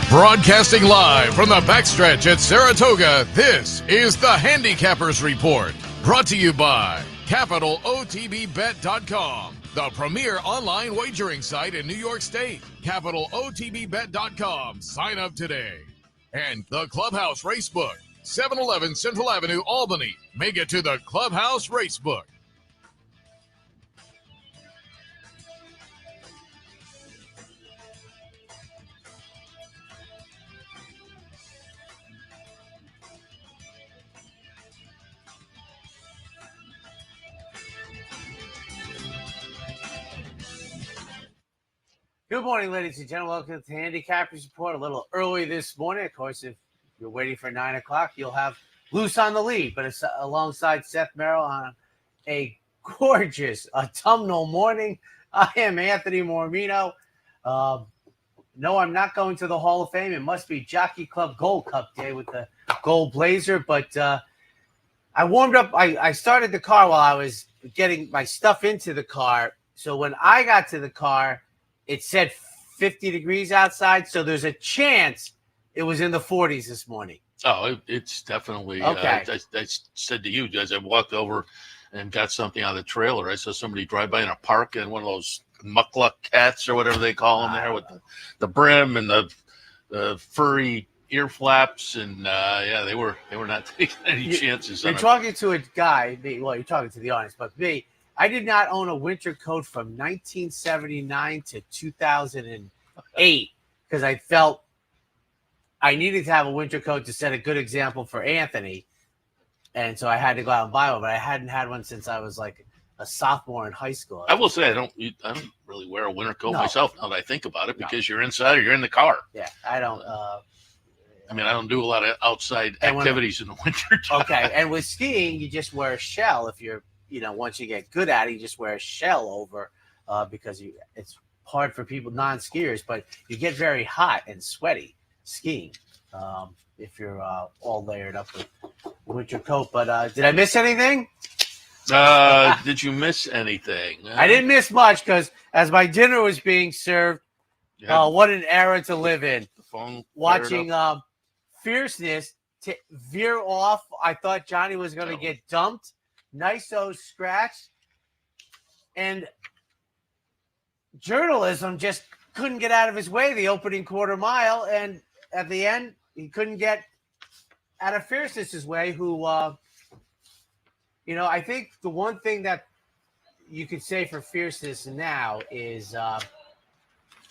Broadcasting live from the backstretch at Saratoga, this is the Handicappers Report. Brought to you by CapitalOTBBet.com, the premier online wagering site in New York State. CapitalOTBBet.com. Sign up today. And the Clubhouse Racebook, 711 Central Avenue, Albany. Make it to the Clubhouse Racebook. Good morning, ladies and gentlemen. Welcome to the Handicappers Report. A little early this morning. Of course, if you're waiting for 9 o'clock, you'll have Loose on the lead, but it's alongside Seth Merrow on a gorgeous autumnal morning. I am Anthony Mormino. No, I'm not going to the Hall of Fame. It must be Jockey Club Gold Cup Day with the gold blazer, but I warmed up. I started the car while I was getting my stuff into the car. So when I got to the car, it said 50 degrees outside, so there's a chance it was in the 40s this morning. Oh, it's definitely okay. I said to you, as I walked over and got something out of the trailer, I saw somebody drive by in a park and one of those muckluck cats or whatever they call them there with the brim and the furry ear flaps, and they were not taking any chances. You're talking to a guy, you're talking to the audience, but me. I did not own a winter coat from 1979 to 2008 because I felt I needed to have a winter coat to set a good example for Anthony. And so I had to go out and buy one, but I hadn't had one since I was like a sophomore in high school. I will say I don't really wear a winter coat myself now that I think about it, because you're inside or you're in the car. Yeah, I don't. I don't do a lot of outside activities in the winter time. Okay, and with skiing, you just wear a shell if you're. Once you get good at it, you just wear a shell over because it's hard for people, non-skiers, but you get very hot and sweaty skiing if you're all layered up with a winter coat. But did I miss anything? Did you miss anything? I didn't miss much because as my dinner was being served, what an era to live in. The phone watching Fierceness veer off. I thought Johnny was going to get dumped. Niso scratched, and journalism just couldn't get out of his way the opening quarter mile, and at the end he couldn't get out of Fierceness's way, who I think the one thing that you could say for Fierceness now is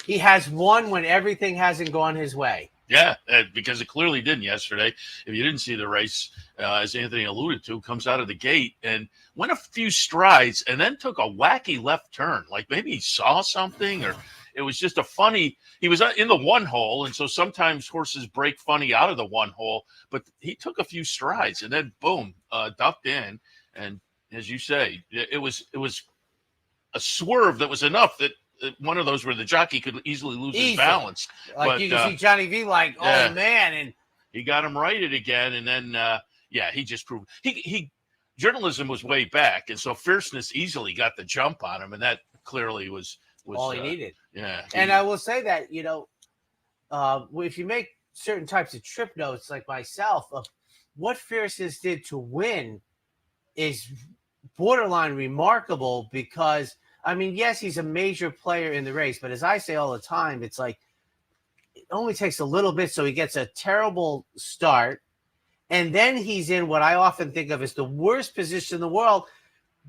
he has won when everything hasn't gone his way. Yeah, because it clearly didn't yesterday. If you didn't see the race, as Anthony alluded to, comes out of the gate and went a few strides and then took a wacky left turn. Like maybe he saw something, or it was just he was in the one hole. And so sometimes horses break funny out of the one hole, but he took a few strides and then boom, ducked in. And as you say, it was a swerve that was enough that one of those where the jockey could easily lose his balance. But you can see Johnny V like, oh man, and he got him righted again, and then he just proved he journalism was way back, and so Fierceness easily got the jump on him, and that clearly was all he needed. Yeah, and I will say that if you make certain types of trip notes like myself of what Fierceness did to win is borderline remarkable because. Yes, he's a major player in the race, but as I say all the time, it's like it only takes a little bit. So he gets a terrible start, and then he's in what I often think of as the worst position in the world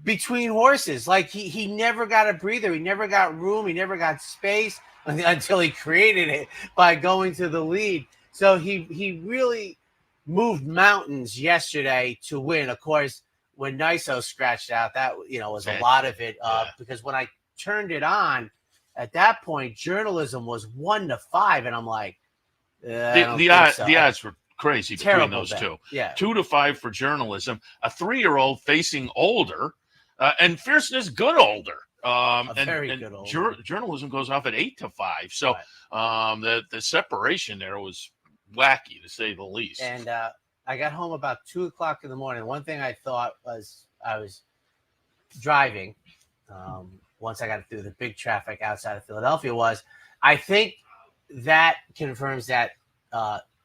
between horses. Like he never got a breather. He never got room. He never got space until he created it by going to the lead. So he really moved mountains yesterday to win. Of course, when Niso scratched out, that was a lot of it because when I turned it on, at that point, journalism was 1-5, and I'm like, the odds were crazy between those two. Yeah, 2-5 for journalism. A 3-year-old facing older, and Fierceness good older. Very good older. Journalism goes off at 8-5. So the separation there was wacky to say the least. And I got home about 2 o'clock in the morning. One thing I thought was I was driving once I got through the big traffic outside of Philadelphia was I think that confirms that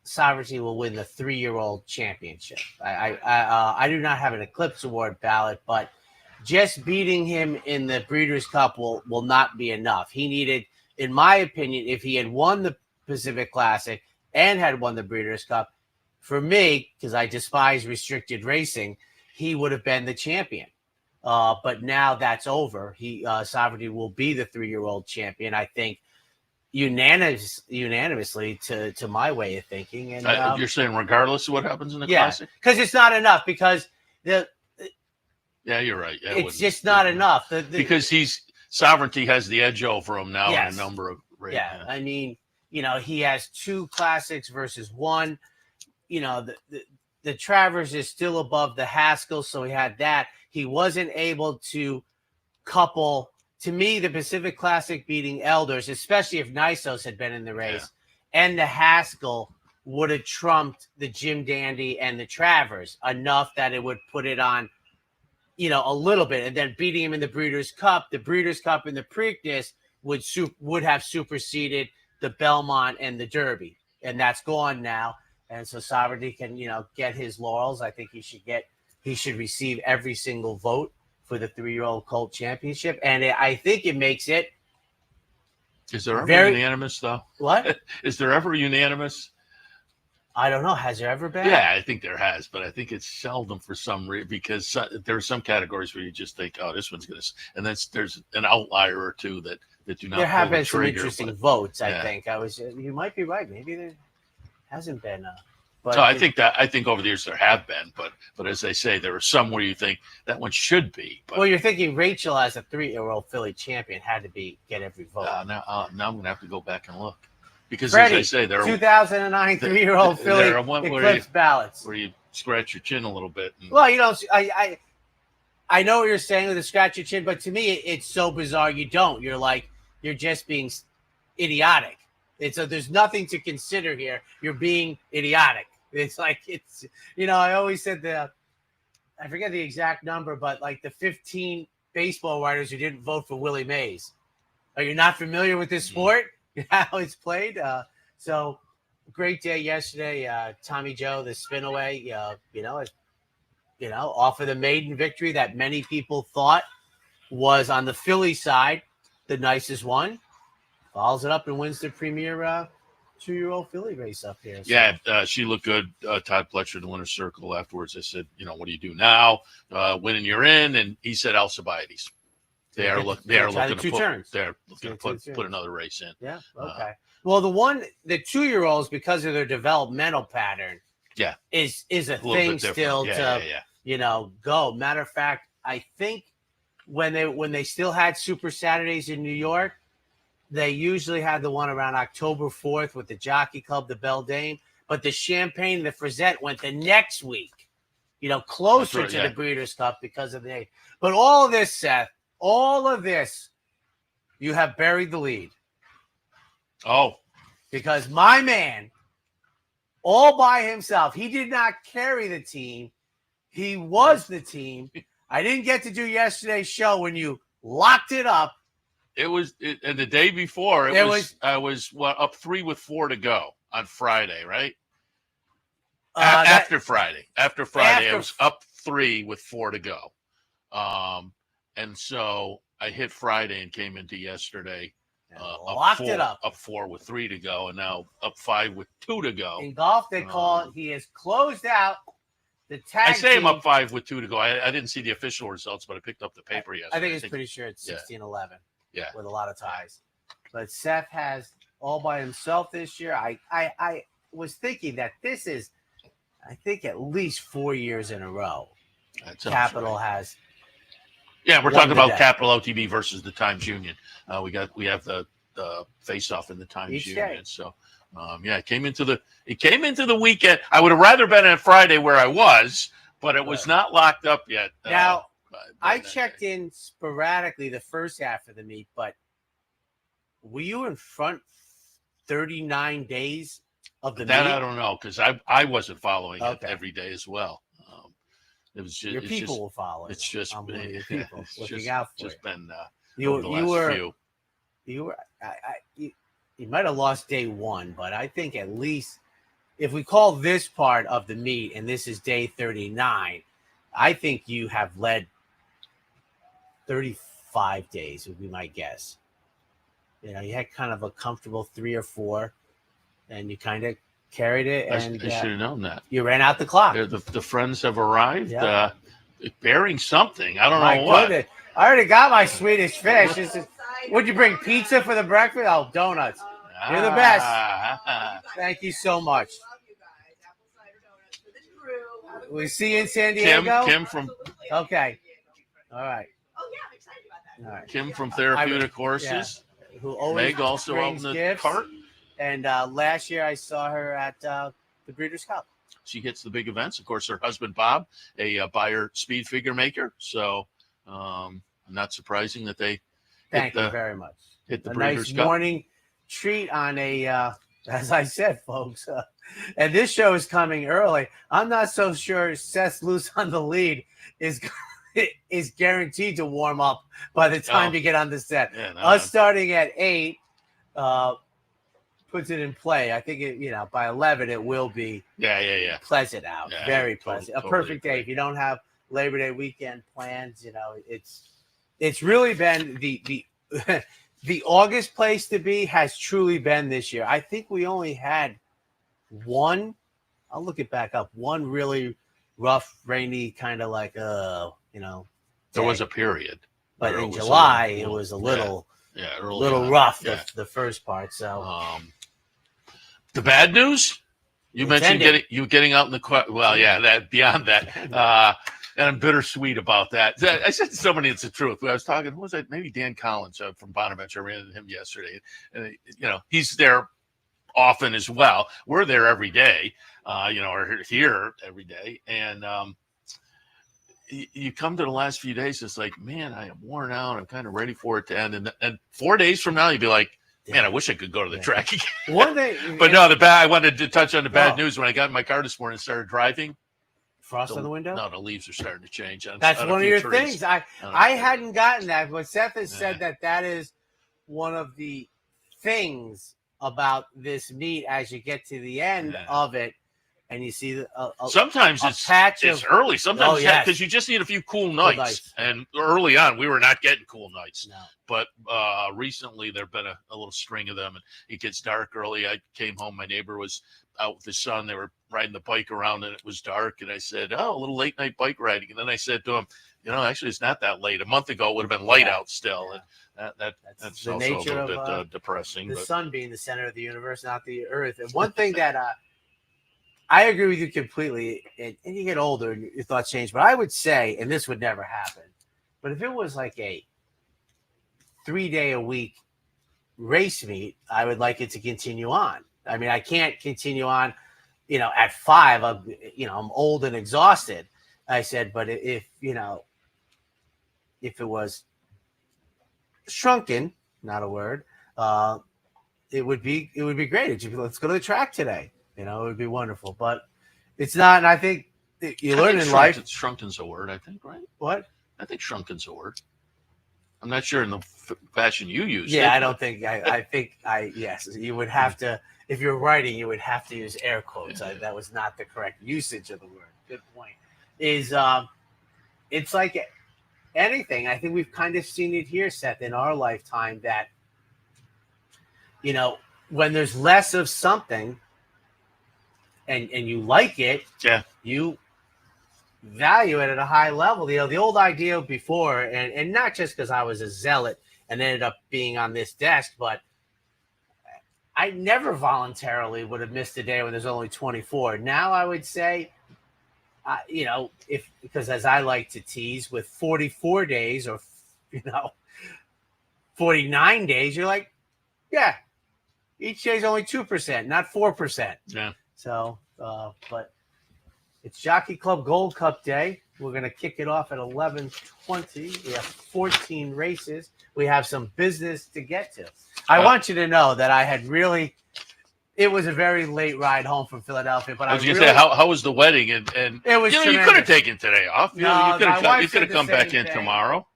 Sovereignty will win the 3-year-old championship. I do not have an Eclipse Award ballot, but just beating him in the Breeders' Cup will not be enough. He needed, in my opinion, if he had won the Pacific Classic and had won the Breeders' Cup, for me, because I despise restricted racing, he would have been the champion. But now that's over. Sovereignty will be the 3-year-old champion, I think, unanimously to my way of thinking. And you're saying regardless of what happens in the Classic? Because it's not enough. Because yeah, you're right. Yeah, it's just not enough. Because Sovereignty has the edge over him now in a number of races. Yeah, I mean, he has 2 Classics versus 1. The Travers is still above the Haskell, so he had that. He wasn't able to couple. To me, the Pacific Classic beating Elders, especially if Nysos had been in the race, and the Haskell would have trumped the Jim Dandy and the Travers enough that it would put it on, a little bit. And then beating him in the Breeders' Cup and the Preakness would have superseded the Belmont and the Derby. And that's gone now. And so Sovereignty can, get his laurels. I think he should receive every single vote for the 3-year-old Colt Championship, and I think it makes it. Is there ever unanimous though? What? Is there ever unanimous? I don't know. Has there ever been? Yeah, I think there has, but I think it's seldom for some reason because there are some categories where you just think, oh, this one's gonna, and then there's an outlier or two that do not. There have been some trigger, interesting votes. I think you might be right. Maybe there hasn't been. But so I think over the years there have been, but as they say, there are some where you think that one should be. But, well, you're thinking Rachel as a 3-year-old filly champion had to get every vote. Now I'm going to have to go back and look because Freddie, as they say, there are 2009 3-year-old filly Eclipse ballots where you scratch your chin a little bit. Well, I know what you're saying with the scratch your chin, but to me, it's so bizarre. You don't. You're just being idiotic. There's nothing to consider here. You're being idiotic. It's I always said I forget the exact number, but like the 15 baseball writers who didn't vote for Willie Mays. Are you not familiar with this sport? How it's played? So great day yesterday. Tommy Joe, the spinaway, off of the maiden victory that many people thought was on the Philly side, the nicest one. Follows it up and wins the premier 2-year-old filly race up here. So. Yeah, she looked good. Todd Pletcher in the winner's circle afterwards. I said, what do you do now? Winning, you're in, and he said Alcibiades. They're looking to put another race in. Yeah. Okay. Well, the 2-year-olds, because of their developmental pattern, is a thing still to go. Matter of fact, I think when they still had Super Saturdays in New York. They usually had the one around October 4th with the Jockey Club, the Beldame, but the Champagne and the Frisette went the next week, closer to the Breeders' Cup because of the name. But all of this, Seth, you have buried the lead. Oh. Because my man, all by himself, he did not carry the team. He was the team. I didn't get to do yesterday's show when you locked it up. And the day before I was up 3 with 4 to go on Friday, right? After Friday, I was up 3 with 4 to go. And so I hit Friday and came into yesterday. Up 4 with 3 to go, and now up 5 with 2 to go. In golf, they call it, he has closed out the tag. I say I'm up 5 with 2 to go. I didn't see the official results, but I picked up the paper yesterday. I think it's pretty sure it's 16-11. Yeah, with a lot of ties. But Seth has all by himself this year. I was thinking that this is, I think, at least 4 years in a row. Capital has. Yeah, we're talking about Capital OTB versus the Times Union. We have the face-off in the Times Union. So, it came into the weekend. I would have rather been on Friday where I was, but it was not locked up yet. Now. I checked in sporadically the first half of the meet, but were you in front 39 days of the meet? I don't know because I wasn't following it every day as well. It was just your people will follow. It's just been your people looking out for just you. been You were you might have lost day one, but I think at least if we call this part of the meet and this is day 39, I think you have led 35 days would be my guess. You know, you had kind of a comfortable 3 or 4, and you kind of carried it. And I should have known that. You ran out the clock. The friends have arrived, Yeah. bearing something. I don't My know what. goodness. I already got my Swedish fish. Would you bring pizza for the breakfast? Oh, donuts. You're the best. Thank you so much. We'll see you in San Diego. Kim from Okay. All right. Oh yeah, I'm excited about that. All right. Kim from Therapeutic Horses. Yeah. Who always Meg also out in brings the gifts. cart. And last year I saw her at the Breeders' Cup. She hits the big events. Of course, her husband Bob, a buyer speed figure maker. So not surprising that they Thank you very much. hit the A Breeders' nice Cup. morning treat on a, as I said, folks. And this show is coming early. I'm not so sure Seth's loose on the lead is guaranteed to warm up by the time you get on the set. Yeah, no, Us starting at 8 puts it in play. I think by 11 it will be pleasant out. Yeah, Very pleasant. totally A perfect day. If you don't have Labor Day weekend plans, it's really been the the August place to be has truly been this year. I think we only had one. I'll look it back up. One really rough, rainy kind of like there day. was a period. But where in it was July it was a little early on. rough. Yeah. The first part. So the bad news. You mentioned ended. getting out in the that beyond that. And I'm bittersweet about that. I said to somebody, it's the truth. I was talking, who was that? Maybe Dan Collins from Bonaventure. I ran into him yesterday. And, he's there often as well. We're there every day, or here every day. And you come to the last few days, it's like, man, I am worn out. I'm kind of ready for it to end. And 4 days from now, you'd be like, man, I wish I could go to the track again. One thing, But no, I wanted to touch on the bad news. When I got in my car this morning and started driving, frost on the window? No, the leaves are starting to change. That's one of your things. I hadn't gotten that, but Seth has said that is one of the things about this meet as you get to the end of it, and you see sometimes it's early. Sometimes because you just need a few cool nights. And early on, we were not getting cool nights. No. But recently, there've been a little string of them, and it gets dark early. I came home. My neighbor was out with his son. They were riding the bike around, and it was dark. And I said, "Oh, a little late night bike riding." And then I said to him, actually, it's not that late. A month ago, it would have been light out still. And that's the also nature a little of bit depressing. The sun being the center of the universe, not the earth. And one thing that I agree with you completely. And you get older, and your thoughts change. But I would say, and this would never happen, but if it was like a 3-day-a-week race meet, I would like it to continue on. I mean, I can't continue on, at 5. I'm old and exhausted. I said, but if it was shrunken, not a word, it would be great. It'd be, let's go to the track today. It would be wonderful, but it's not. And I think you learn in life. Shrunken's a word, I think, right? What? I think shrunken's a word. I'm not sure in the fashion you use. Yeah, I don't think. I think yes. You would have to, if you're writing, you would have to use air quotes. That was not the correct usage of the word. Good point. It's like anything. I think we've kind of seen it here, Seth, in our lifetime that, when there's less of something and you like it, you value it at a high level. The old idea before, and not just because I was a zealot and ended up being on this desk, but I never voluntarily would have missed a day when there's only 24. Now I would say, because as I like to tease, with 44 days or 49 days, you're like, yeah, each day is only 2%, not 4%. Yeah. So, but it's Jockey Club Gold Cup Day. We're going to kick it off at 11:20. We have 14 races. We have some business to get to. I want you to know that I had it was a very late ride home from Philadelphia. But I was going to say, how was the wedding? And it was you could have taken today off. You could have come back in tomorrow.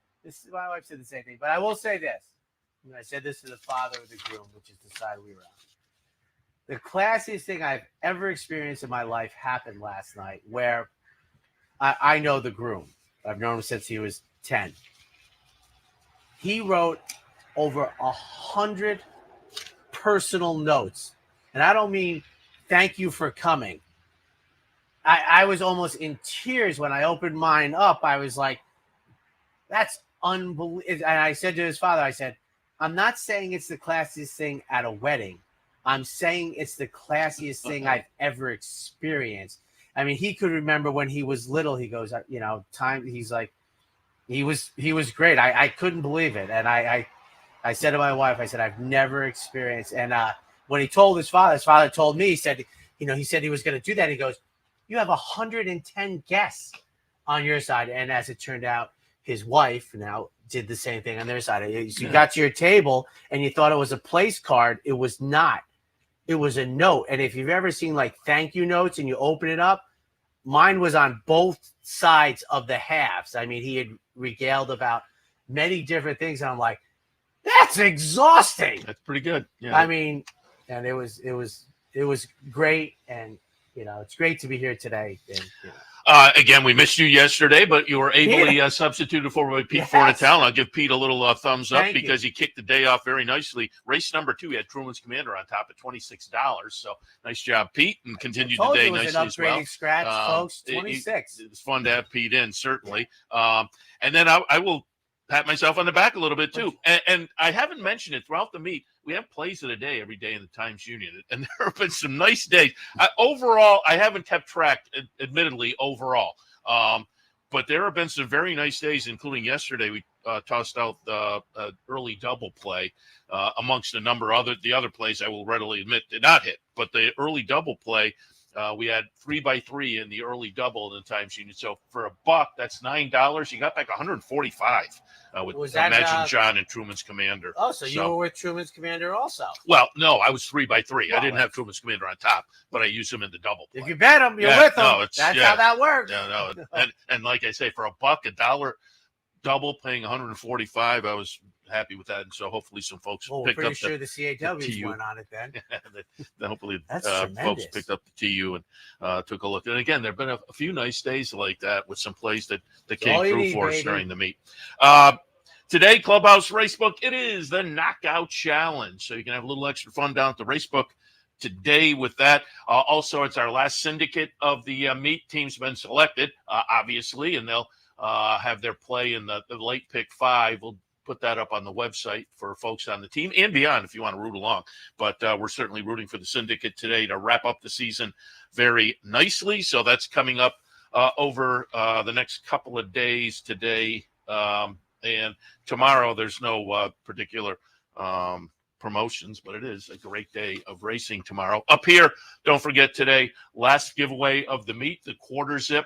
My wife said the same thing. But I will say this. and I said this to the father of the groom, which is the side we were on. The classiest thing I've ever experienced in my life happened last night, where I know the groom. I've known him since he was 10. He wrote over 100 personal notes. And I don't mean thank you for coming. I was almost in tears when I opened mine up. I was like, that's unbelievable. And I said to his father, I said, I'm not saying it's the classiest thing at a wedding. I'm saying it's the classiest thing I've ever experienced. I mean, he could remember when he was little. He goes, he's like, he was great. I couldn't believe it. And I said to my wife, I said, I've never experienced. And when he told his father told me, he said he was going to do that. He goes, you have 110 guests on your side. And as it turned out, his wife now did the same thing on their side. You got to your table and you thought it was a place card. It was not. It was a note. And if you've ever seen like thank you notes and you open it up, mine was on both sides of the halves. I mean, he had regaled about many different things. And I'm like, that's exhausting. That's pretty good. Yeah. I mean, and it was great. And, it's great to be here today. And, again, we missed you yesterday, but you were ably substituted for Pete Fornatale. I'll give Pete a little thumbs up because he kicked the day off very nicely. Race number 2, he had Truman's Commander on top at $26. So nice job, Pete, and continued the day nicely as well. Upgrading scratch, folks. 26. It was fun to have Pete in, certainly. And then I will pat myself on the back a little bit too. And I haven't mentioned it throughout the meet. We have plays of the day every day in the Times Union, and there have been some nice days. Overall, I haven't kept track, admittedly, overall. But there have been some very nice days, including yesterday. We tossed out the early double play amongst a number of the other plays I will readily admit did not hit. But the early double play, we had 3x3 in the early double in the Times Union. So for $1, that's $9. You got back 145 with Imagine John and Truman's Commander. Oh, so you were with Truman's Commander also? Well, no, I was 3x3. I didn't have Truman's Commander on top, but I used him in the double play. If you bet him, you're with him. No, that's how that works. No. And like I say, for $1 double paying 145, I was happy with that, and so hopefully some folks picked up. Pretty sure the CAWs went on it then. Hopefully folks picked up the TU and took a look. And again, there have been a few nice days like that with some plays that came through for us during the meet. Today, Clubhouse Racebook, it is the Knockout Challenge, so you can have a little extra fun down at the Racebook today with that. Also, it's our last syndicate of the meet. Team's been selected, obviously, and they'll have their play in the late pick 5. We'll put that up on the website for folks on the team and beyond if you want to root along. But we're certainly rooting for the syndicate today to wrap up the season very nicely. So that's coming up over the next couple of days today. And tomorrow there's no particular promotions, but it is a great day of racing tomorrow. Up here, don't forget today, last giveaway of the meet, the quarter zip,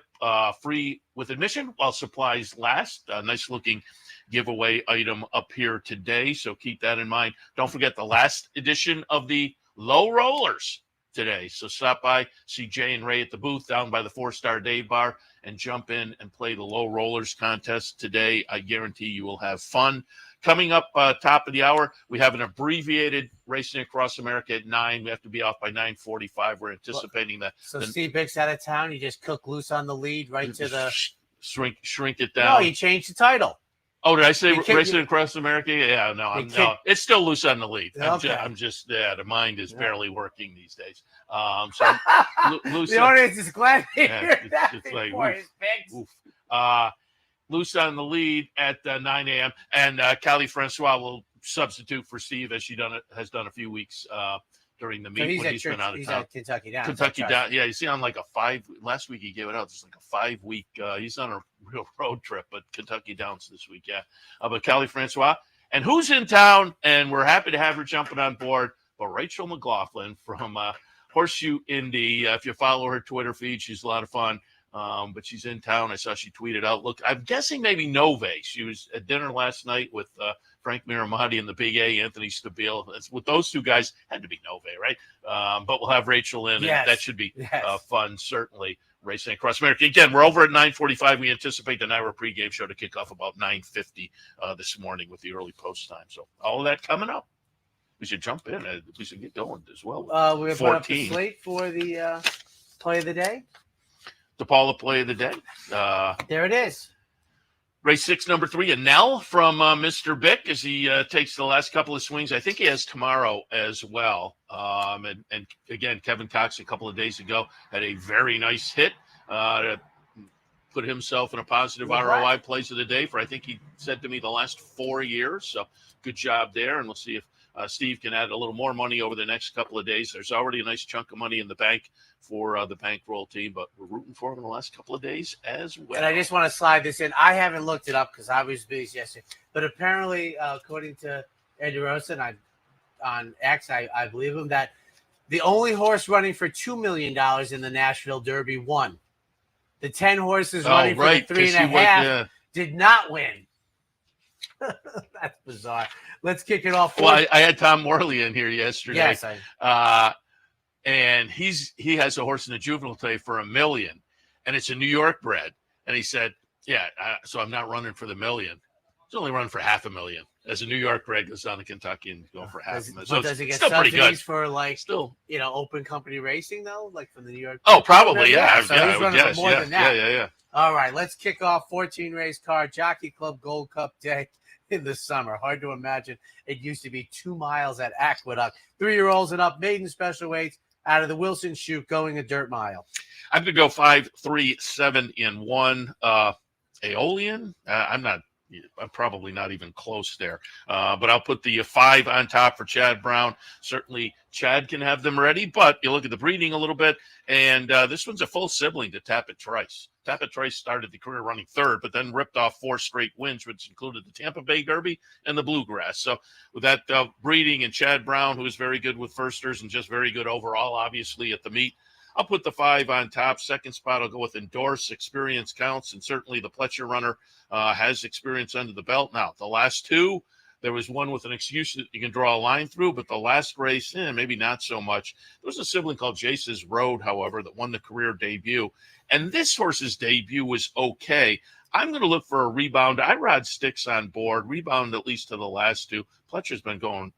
free with admission while supplies last. A nice looking giveaway item up here today, so keep that in mind. Don't forget the last edition of the Low Rollers today. So stop by, see Jay and Ray at the booth down by the 4-Star Day Bar, and jump in and play the Low Rollers contest today. I guarantee you will have fun. Coming up top of the hour, we have an abbreviated Racing Across America at 9. We have to be off by 9:45. We're anticipating that. So Steve Bick's out of town. You just cook loose on the lead right to the shrink it down. No, you changed the title. Oh, did I say Racing Across America? Yeah, no, it's still loose on the lead. I'm just the mind is barely working these days. So loose. The audience is glad to hear that. It's like, loose on the lead at 9 a.m. And Callie Francois will substitute for Steve as she has done a few weeks during the meet when he's been out of town. Kentucky down. Kentucky down. Yeah, you see on like a 5. Last week he gave it out. It's like a 5-week. He's on a real road trip, but Kentucky Downs this week. Yeah, but Callie Francois, and who's in town, and we're happy to have her jumping on board. But Rachel McLaughlin from Horseshoe Indy. If you follow her Twitter feed, she's a lot of fun. But she's in town. I saw she tweeted out. Look, I'm guessing maybe Nove. She was at dinner last night with Frank Miramati and the Big A, Anthony Stabile. With those two guys, had to be Nove, right? But we'll have Rachel in, and that should be fun, certainly, racing across America. Again, we're over at 9:45. We anticipate the NYRA pregame show to kick off about 9:50 this morning with the early post time. So all of that coming up. We should jump in. We should get going as well. We're put up the slate for the play of the day. The Paula play of the day. There it is. Race 6, number 3, a Nell from Mr. Bick as he takes the last couple of swings. I think he has tomorrow as well. And again, Kevin Cox a couple of days ago had a very nice hit to put himself in a positive ROI plays of the day for, I think he said to me, the last 4 years. So good job there. And we'll see if Steve can add a little more money over the next couple of days. There's already a nice chunk of money in the bank for the bankroll team, but we're rooting for him in the last couple of days as well. And I just want to slide this in. I haven't looked it up because I was busy yesterday. But apparently, according to Ed DeRosa on X, I believe him, that the only horse running for $2 million in the Nashville Derby won. The 10 horses running for the 3.5 did not win. That's bizarre. Let's kick it off. Well, I had Tom Morley in here yesterday. Yes, and he has a horse in the juvenile today for $1 million, and it's a New York bred. And he said, so I'm not running for the $1 million. It's only running for $500,000. As a New York bred goes down to Kentucky and going for $500,000. So does he get still pretty good for open company racing though, like from the New York? Oh, probably, yeah. So he's running for more than that. Yeah. All right, let's kick off 14 race car Jockey Club Gold Cup Day in the summer. Hard to imagine it used to be 2 miles at Aqueduct. 3-year-olds and up, maiden special weights out of the Wilson chute going a dirt mile. I'm going to go 5, 3, 7 in 1. Aeolian. I'm probably not even close there, but I'll put the 5 on top for Chad Brown. Certainly Chad can have them ready, but you look at the breeding a little bit, and this one's a full sibling to Tappet Trice. Tappet Trice started the career running 3rd, but then ripped off 4 straight wins, which included the Tampa Bay Derby and the Bluegrass. So with that breeding and Chad Brown, who is very good with firsters and just very good overall, obviously, at the meet, I'll put the 5 on top. Second spot, I'll go with Endorse. Experience counts, and certainly the Pletcher runner has experience under the belt. Now, the last 2, there was one with an excuse that you can draw a line through, but the last race, maybe not so much. There was a sibling called Jace's Road, however, that won the career debut. And this horse's debut was okay. I'm going to look for a rebound. Irod sticks on board, rebound at least to the last 2. Pletcher's been going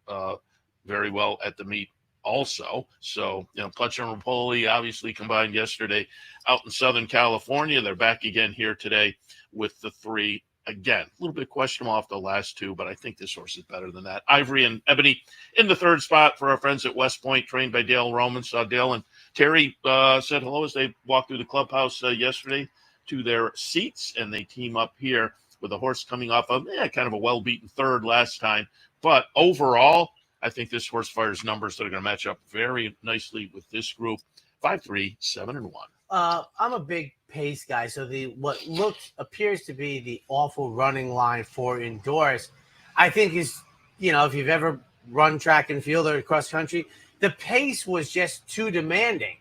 very well at the meet also. So, Pletcher and Rapoli obviously combined yesterday out in Southern California. They're back again here today with the 3. Again, a little bit questionable off the last 2, but I think this horse is better than that. Ivory and Ebony in the 3rd spot for our friends at West Point, trained by Dale Roman. Saw Dale and Terry said hello as they walked through the clubhouse yesterday to their seats, and they team up here with a horse coming off of kind of a well-beaten 3rd last time. But overall, I think this horse fires numbers that are going to match up very nicely with this group. 5, 3, 7 and 1. I'm a big pace guy, so what appears to be the awful running line for Endorse, I think is, if you've ever run track and field or cross country, the pace was just too demanding.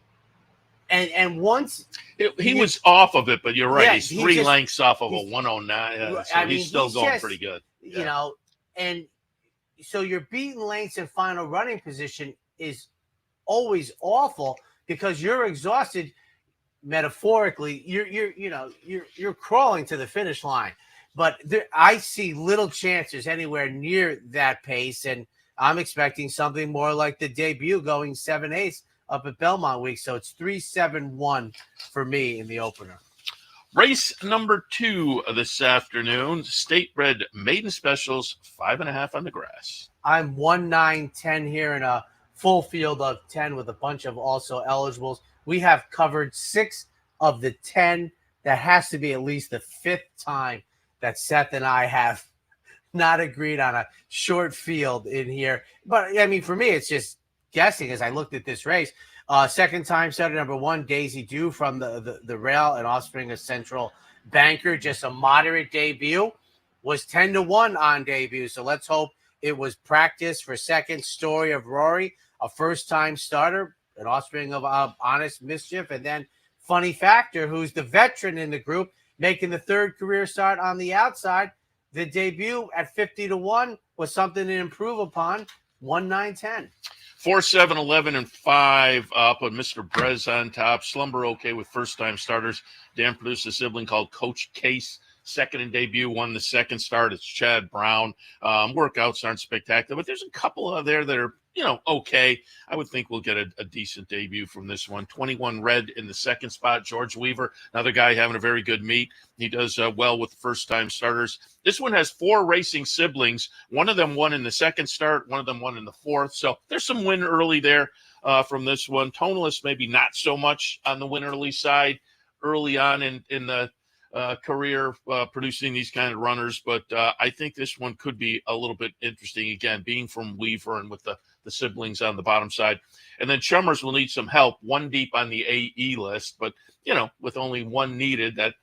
And once he was off of it, but you're right, he's 3 lengths off of a 109. So he's still going pretty good. And so your beaten lengths and final running position is always awful because you're exhausted. Metaphorically, you're crawling to the finish line, but I see little chances anywhere near that pace, and I'm expecting something more like the debut going 7/8 up at Belmont Week. So it's 3-7-1 for me in the opener. Race number 2 this afternoon, state bred maiden specials, 5.5 on the grass. I'm 1-9-10 here in a full field of 10 with a bunch of also eligibles. We have covered 6 of the 10. That has to be at least the 5th time that Seth and I have not agreed on a short field in here. But, for me, it's just guessing as I looked at this race. Second time starter number 1, Daisy Dew from the rail, an offspring of Central Banker. Just a moderate debut. Was 10-1 on debut. So let's hope it was practice for second. Story of Rory, a first-time starter, an offspring of Honest Mischief, and then Funny Factor, who's the veteran in the group, making the 3rd career start on the outside. The debut at 50-1 was something to improve upon. 1, 9, 10. 4, 7, 11, and 5 up with Mr. Brez on top. Slumber okay with first-time starters. Dan produced a sibling called Coach Case. Second in debut, won the second start. It's Chad Brown. Workouts aren't spectacular, but there's a couple out there that are, okay. I would think we'll get a decent debut from this one. 21 Red in the second spot. George Weaver, another guy having a very good meet. He does well with first-time starters. This one has 4 racing siblings. One of them won in the second start. One of them won in the fourth. So there's some win early there from this one. Tonalist, maybe not so much on the win early side early on in the career producing these kind of runners, but I think this one could be a little bit interesting, again, being from Weaver and with the siblings on the bottom side. And then Chummers will need some help, 1 deep on the AE list, but with only 1 needed, that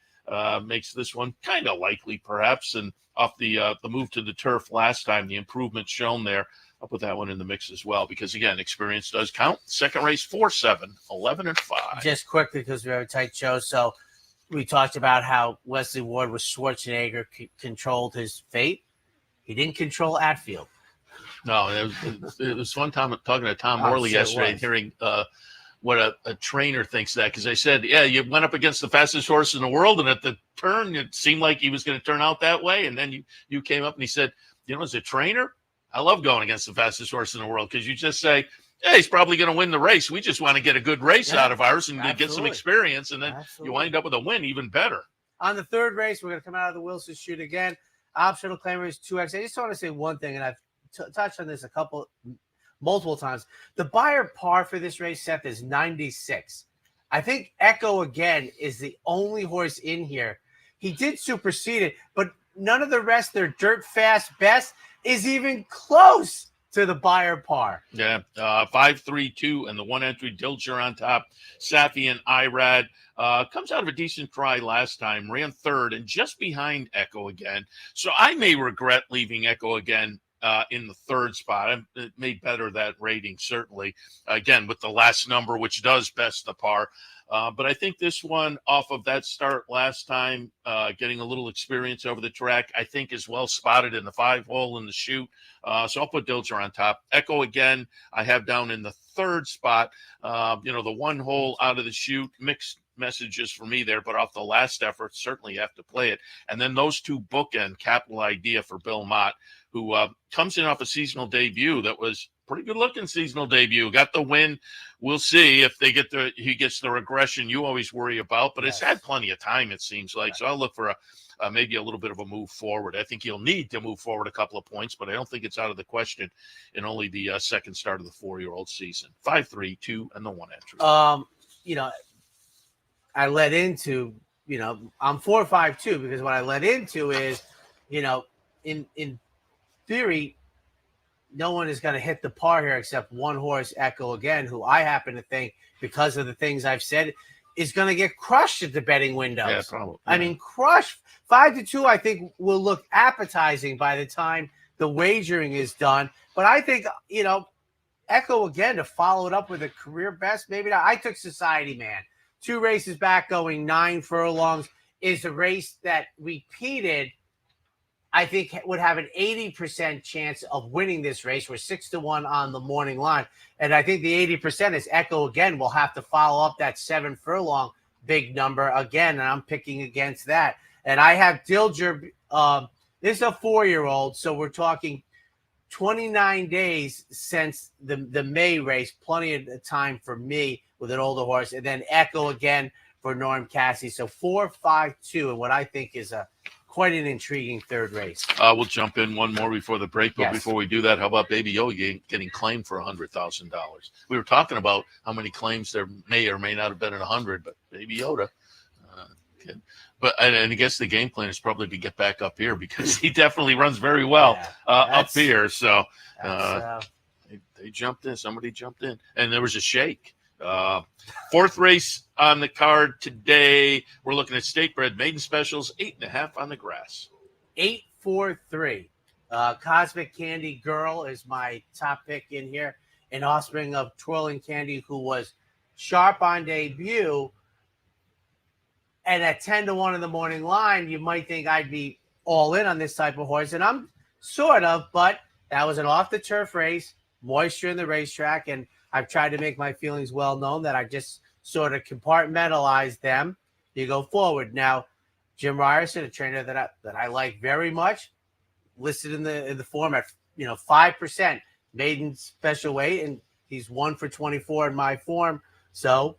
makes this one kind of likely perhaps. And off the move to the turf last time, the improvement shown there, I'll put that one in the mix as well, because again, experience does count. Second race, 4, 7, 11, and 5. Just quickly, because we have a tight show, so we talked about how Wesley Ward with Schwarzenegger controlled his fate. He didn't control Atfield. No, it was fun talking to Tom Morley yesterday and hearing what a trainer thinks that, because I said, yeah, you went up against the fastest horse in the world, and at the turn, it seemed like he was going to turn out that way. And then you came up and he said, as a trainer, I love going against the fastest horse in the world, because you just say, yeah, he's probably going to win the race. We just want to get a good race out of ours and get some experience, and then you wind up with a win, even better. On the third race, we're going to come out of the Wilson chute again. Optional claimer is 2X. I just want to say one thing, and I've touched on this multiple times. The buyer par for this race, Seth, is 96. I think Echo again is the only horse in here. He did supersede it, but none of the rest, their dirt fast best, is even close to the buyer par. Yeah, 5-3-2 and the 1 entry. Dilger on top. Safi and Irad comes out of a decent try last time. Ran third and just behind Echo again. So I may regret leaving Echo again in the third spot. It made better that rating, certainly. Again, with the last number, which does best the par. But I think this one, off of that start last time, getting a little experience over the track, I think is well spotted in the 5-hole in the chute. So I'll put Dilger on top. Echo again, I have down in the third spot. The 1 hole out of the chute, mixed messages for me there, but off the last effort, certainly have to play it. And then those 2 bookend, capital idea for Bill Mott, who comes in off a seasonal debut that was pretty good looking seasonal debut. Got the win. We'll see if he gets the regression you always worry about, but It's had plenty of time, it seems like. So I'll look for maybe a little bit of a move forward. I think he'll need to move forward a couple of points, but I don't think it's out of the question in only the second start of the 4-year-old season. 5-3-2 and the 1 entry. I led into, I'm 4-5-2 because what I led into is, in theory, no one is going to hit the par here except one horse, Echo again, who I happen to think, because of the things I've said, is going to get crushed at the betting windows. Yeah, probably. I mean, crushed. 5-2, I think, will look appetizing by the time the wagering is done. But I think, Echo again to follow it up with a career best. Maybe not. I took Society Man. 2 races back, going 9 furlongs, is a race that repeated. I think would have an 80% chance of winning this race. We're 6-1 on the morning line. And I think the 80% is Echo again. Will have to follow up that 7 furlong big number again. And I'm picking against that. And I have Dilger. This is a 4-year-old. So we're talking 29 days since the May race. Plenty of time for me with an older horse. And then Echo again for Norm Cassie. So 4-5-2. And what I think is quite an intriguing third race. We'll jump in one more before the break, but before we do that, how about Baby Yoda getting claimed for $100,000? We were talking about how many claims there may or may not have been in 100, but Baby Yoda. And I guess the game plan is probably to get back up here because he definitely runs very well up here. So they jumped in. Somebody jumped in, and there was a shake. Fourth race on the card today. We're looking at state bred maiden specials, 8.5 on the grass. 8-4-3. Cosmic Candy Girl is my top pick in here. An offspring of Twirling Candy, who was sharp on debut. And at 10-1 in the morning line, you might think I'd be all in on this type of horse. And I'm sort of, but that was an off the turf race. moisture in the racetrack, and I've tried to make my feelings well known that I just sort of compartmentalize them. You go forward. Now, Jim Ryerson, a trainer that I like very much, listed in the form at 5% maiden special weight, and he's 1 for 24 in my form. So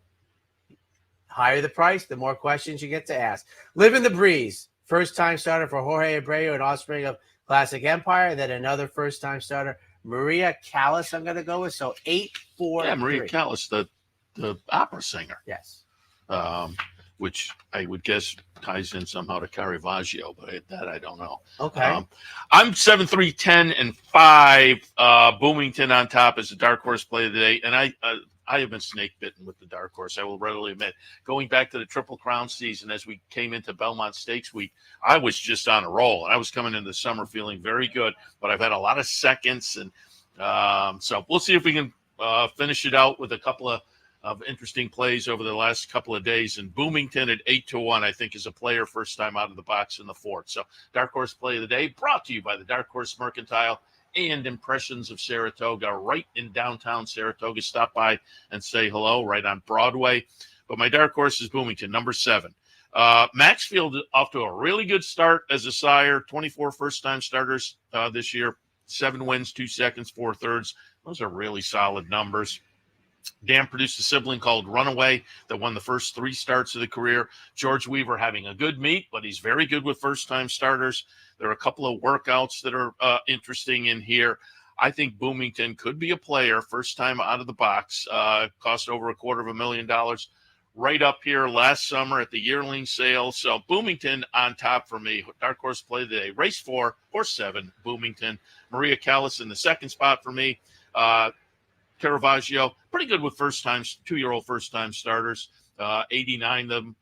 higher the price, the more questions you get to ask. Live in the Breeze, first-time starter for Jorge Abreu, an offspring of Classic Empire. Then another first-time starter, Maria Callas, I'm going to go with. So 8-4. Yeah, Maria Callas, the opera singer. Yes. Which I would guess ties in somehow to Caravaggio, but that I don't know. Okay. I'm 7-3-10-5. Bloomington on top as a dark horse play of the day, and I have been snake bitten with the dark horse. I will readily admit. Going back to the Triple Crown season, as we came into Belmont Stakes Week, I was just on a roll, and I was coming into the summer feeling very good. But I've had a lot of seconds, and so we'll see if we can finish it out with a couple of interesting plays over the last couple of days. And Bloomington at 8-1, I think, is a player first time out of the box in the fourth. So dark horse play of the day brought to you by the Dark Horse Mercantile and Impressions of Saratoga, right in downtown Saratoga. Stop by and say hello right on Broadway. But my dark horse is Bloomington, number 7. Maxfield off to a really good start as a sire. 24 first-time starters this year. 7 wins, 2 seconds, 4 thirds. Those are really solid numbers. Dan produced a sibling called Runaway that won the first 3 starts of the career. George Weaver having a good meet, but he's very good with first-time starters. There are a couple of workouts that are interesting in here. I think Bloomington could be a player first time out of the box. Cost over $250,000 right up here last summer at the yearling sale. So Bloomington on top for me. Dark horse play of the day. Race 4, horse 7, Bloomington. Maria Callas in the second spot for me. Caravaggio, pretty good with first-time, 2-year-old first-time starters. 89 of them,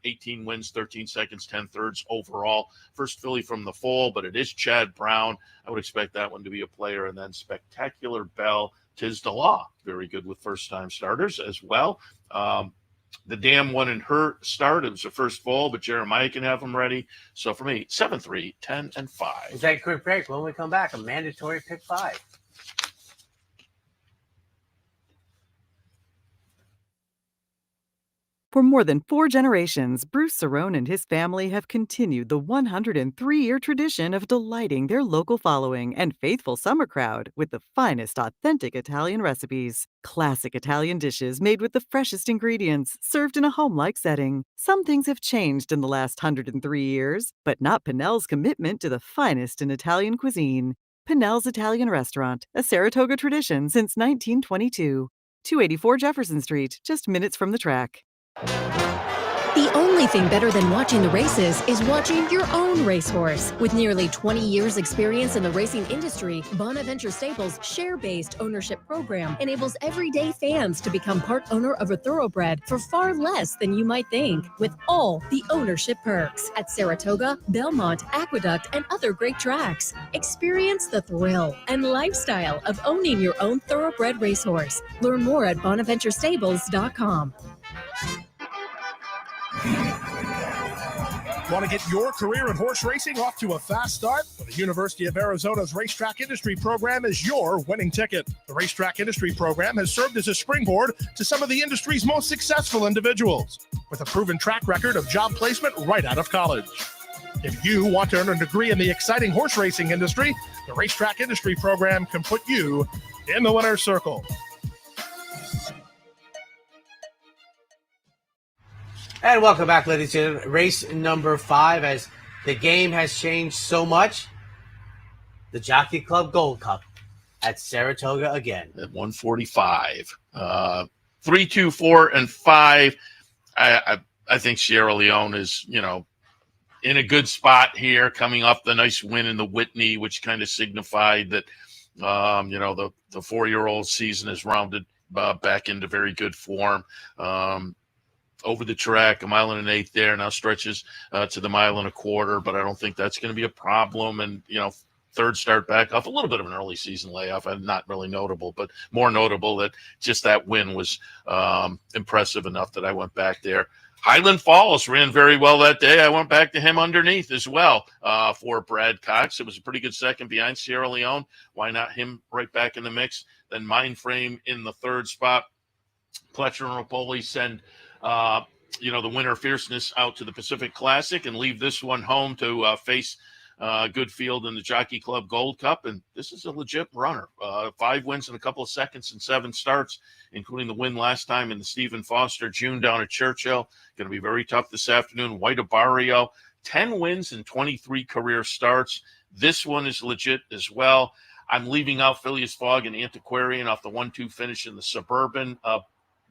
18 wins, 13 seconds, 10 thirds overall. First filly from the foal, but it is Chad Brown. I would expect that one to be a player. And then Spectacular Belle, Tis the Law, very good with first-time starters as well. The Dam won in her start. It was the first fall, but Jeremiah can have them ready. So for me, 7-3-10-5. We'll take a quick break. When we come back, a mandatory pick 5. For more than 4 generations, Bruce Cerrone and his family have continued the 103-year tradition of delighting their local following and faithful summer crowd with the finest authentic Italian recipes. Classic Italian dishes made with the freshest ingredients, served in a home-like setting. Some things have changed in the last 103 years, but not Pinnell's commitment to the finest in Italian cuisine. Pinnell's Italian Restaurant, a Saratoga tradition since 1922. 284 Jefferson Street, just minutes from the track. The only thing better than watching the races is watching your own racehorse. With nearly 20 years experience in the racing industry, Bonaventure Stables' share-based ownership program enables everyday fans to become part owner of a thoroughbred for far less than you might think, with all the ownership perks at Saratoga, Belmont, Aqueduct, and other great tracks. Experience the thrill and lifestyle of owning your own thoroughbred racehorse. Learn more at bonaventurestables.com. Want to get your career in horse racing off to a fast start? Well, the University of Arizona's Racetrack Industry Program is your winning ticket. The Racetrack Industry Program has served as a springboard to some of the industry's most successful individuals, with a proven track record of job placement right out of college. If you want to earn a degree in the exciting horse racing industry, the Racetrack Industry Program can put you in the winner's circle. And welcome back, ladies and gentlemen. Race number 5, as the game has changed so much. The Jockey Club Gold Cup at Saratoga again. At 145. 3, 2, 4, and 5. I think Sierra Leone is, in a good spot here, coming off the nice win in the Whitney, which kind of signified that, the 4-year-old season is rounded back into very good form. Over the track, 1 1/8 there, now stretches to the 1 1/4, but I don't think that's going to be a problem. And, third start back off, a little bit of an early season layoff, and not really notable, but more notable that just that win was impressive enough that I went back there. Highland Falls ran very well that day. I went back to him underneath as well for Brad Cox. It was a pretty good second behind Sierra Leone. Why not him right back in the mix? Then Mindframe in the third spot. Pletcher and Rapoli send, the winner Fierceness out to the Pacific Classic and leave this one home to face Goodfield in the Jockey Club Gold Cup. And this is a legit runner. 5 wins in a couple of seconds and 7 starts, including the win last time in the Stephen Foster June down at Churchill. Going to be very tough this afternoon. White Barrio, 10 wins and 23 career starts. This one is legit as well. I'm leaving out Phileas Fogg and Antiquarian off the 1-2 finish in the Suburban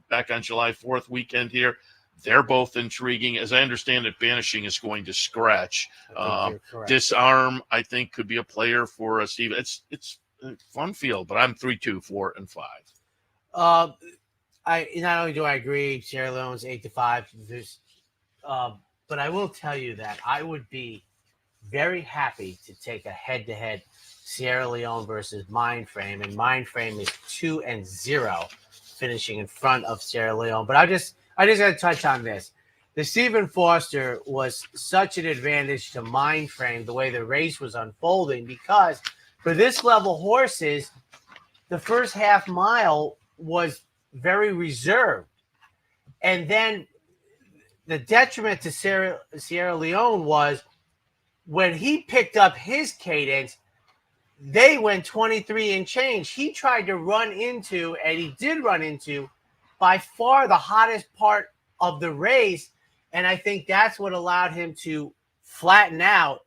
back on July 4th weekend here. They're both intriguing. As I understand it, Banishing is going to scratch. Disarm, I think, could be a player for Steve. It's a fun field, but I'm 3-2, 4, and 5. I not only do I agree, Sierra Leone's 8-5. But I will tell you that I would be very happy to take a head-to-head Sierra Leone versus Mindframe, and Mindframe is 2-0, finishing in front of Sierra Leone. But I just got to touch on this. The Stephen Foster was such an advantage to Mindframe the way the race was unfolding, because for this level horses, the first half mile was very reserved. And then the detriment to Sierra Leone was when he picked up his cadence, they went 23 and change. He tried to run into, and he did run into, by far the hottest part of the race. And I think that's what allowed him to flatten out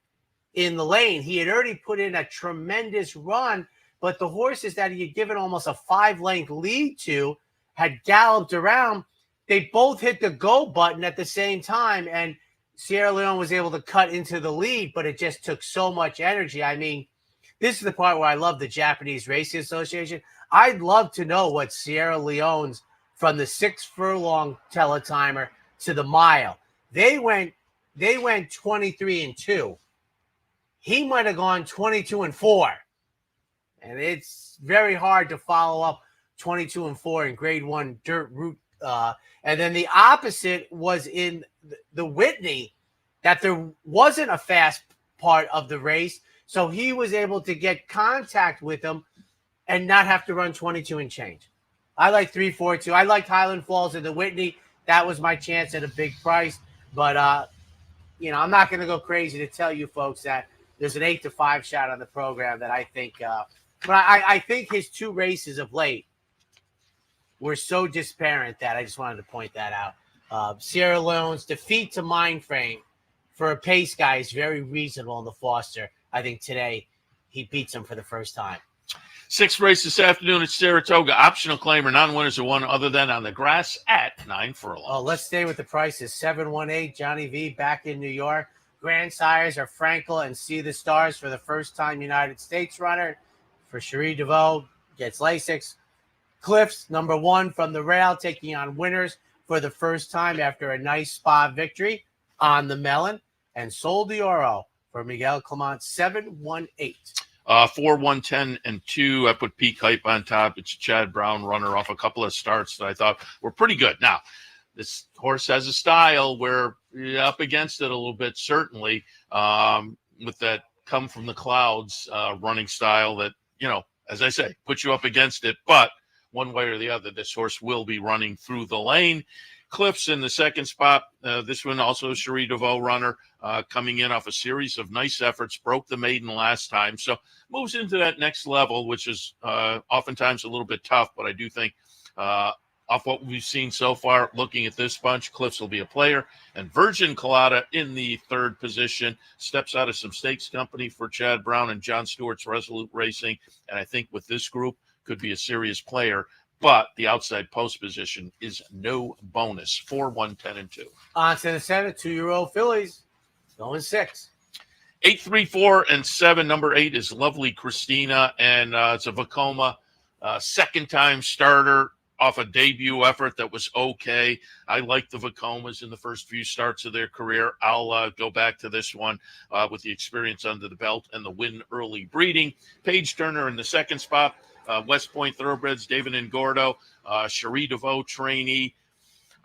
in the lane. He had already put in a tremendous run, but the horses that he had given almost a 5-length lead to had galloped around. They both hit the go button at the same time, and Sierra Leone was able to cut into the lead, but it just took so much energy. I mean, this is the part where I love the Japanese Racing Association. I'd love to know what Sierra Leone's from the 6 furlong teletimer to the mile. They went 23-2. He might have gone 22-4. And it's very hard to follow up 22-4 in grade 1 dirt route. And then the opposite was in the Whitney, that there wasn't a fast part of the race. So he was able to get contact with them and not have to run 22 and change. I like 3-4-2. I liked Highland Falls and the Whitney. That was my chance at a big price. But, I'm not going to go crazy to tell you folks that there's an 8-5 shot on the program that I think but I think his 2 races of late were so disparate that I just wanted to point that out. Sierra Leone's defeat to Mindframe for a pace guy is very reasonable in the Foster. I think today he beats him for the first time. 6th race this afternoon at Saratoga. Optional claimer, non-winners are one other than on the grass at 9 furlongs. Oh, let's stay with the prices. 718, Johnny V back in New York. Grandsires are Frankel and See the Stars for the first time United States runner. For Cherie DeVoe, gets Lasix. Cliffs, number 1 from the rail, taking on Winners for the first time after a nice spa victory on the Melon. And Sol de Oro for Miguel Clement, 718. 4, 1, 10, and 2. I put peak hype on top. It's a Chad Brown runner off a couple of starts that I thought were pretty good. Now, this horse has a style where you're up against it a little bit, certainly, with that come from the clouds running style that, as I say, puts you up against it. But one way or the other, this horse will be running through the lane. Cliffs in the second spot. This one also a Cherie DeVoe runner coming in off a series of nice efforts, broke the maiden last time. So moves into that next level, which is oftentimes a little bit tough. But I do think off what we've seen so far, looking at this bunch, Cliffs will be a player. And Virgin Colada in the 3rd position, steps out of some stakes company for Chad Brown and John Stewart's Resolute Racing. And I think with this group, could be a serious player. But the outside post position is no bonus. 4, 1, 10, and 2. On to the Senate, 2-year-old fillies going 6. 8, 3, 4, and 7. Number 8 is Lovely Christina, and it's a Vacoma, second-time starter off a debut effort that was okay. I like the Vacomas in the first few starts of their career. I'll go back to this one with the experience under the belt and the win early breeding. Paige Turner in the second spot. West Point Thoroughbreds, David and Gordo, Cherie DeVoe trainee.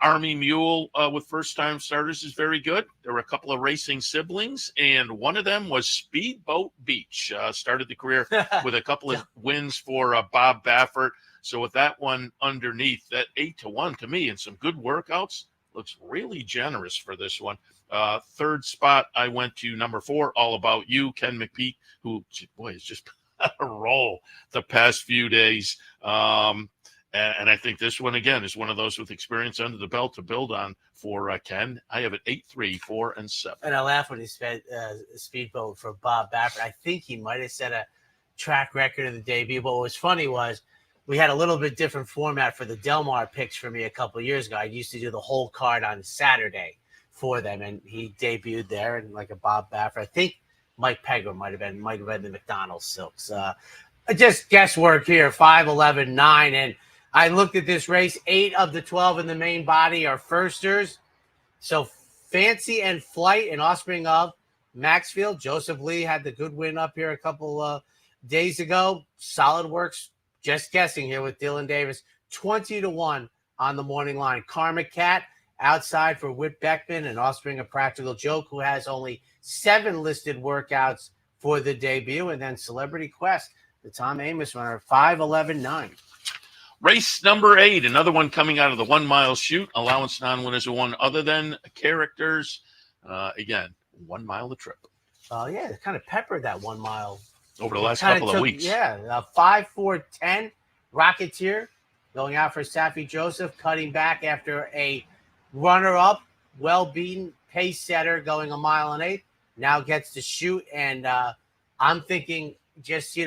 Army Mule with first-time starters is very good. There were a couple of racing siblings, and one of them was Speedboat Beach. Started the career with a couple of wins for Bob Baffert. So with that one underneath, that 8-1 to me and some good workouts, looks really generous for this one. Third spot, I went to number 4, All About You, Ken McPeak, who, boy, has just on a roll the past few days. And I think this one, again, is one of those with experience under the belt to build on for Ken. I have it 8-3, 4, and 7. And I laugh when he said Speedboat for Bob Baffert. I think he might have set a track record of the debut. But what was funny was we had a little bit different format for the Del Mar picks for me a couple of years ago. I used to do the whole card on Saturday for them, and he debuted there, and like a Bob Baffert. I think Mike Pegger might have been the McDonald's Silks. Just guesswork here, 5, 11, 9, and I looked at this race. 8 of the 12 in the main body are firsters. So Fancy and Flight, an offspring of Maxfield. Joseph Lee had the good win up here a couple days ago. Solid works, just guessing here with Dylan Davis. 20-1 on the morning line. Karma Cat outside for Whit Beckman, an offspring of Practical Joke, who has only 7 listed workouts for the debut. And then Celebrity Quest, the Tom Amos runner, 5, 11, 9. Race number 8, another one coming out of the 1 mile chute. Allowance non-winners are one other than characters. Again, 1 mile the trip. Yeah, they kind of peppered that 1 mile over the last couple of weeks. Yeah, 5, 4, 10. Rocketeer going out for Safi Joseph, cutting back after a runner-up, well-beaten pace setter going 1 mile and 8. Now gets to shoot, and I'm thinking just,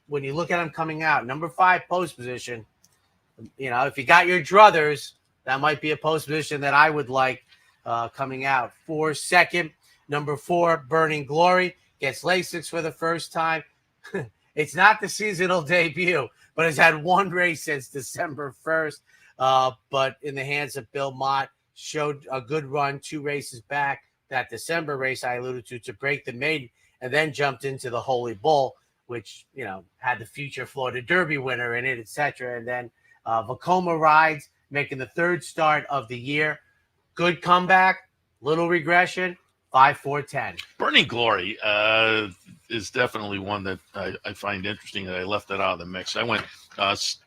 when you look at him coming out, number 5 post position, if you got your druthers, that might be a post position that I would like coming out. 4 second, number 4, Burning Glory, gets Lasix for the first time. It's not the seasonal debut, but has had 1 race since December 1st. But in the hands of Bill Mott, showed a good run 2 races back. That December race I alluded to break the maiden, and then jumped into the Holy Bull, which, had the future Florida Derby winner in it, etc. And then Vacoma rides, making the 3rd start of the year. Good comeback, little regression, 5, 4, 10. Burning Glory is definitely one that I find interesting that I left that out of the mix. I went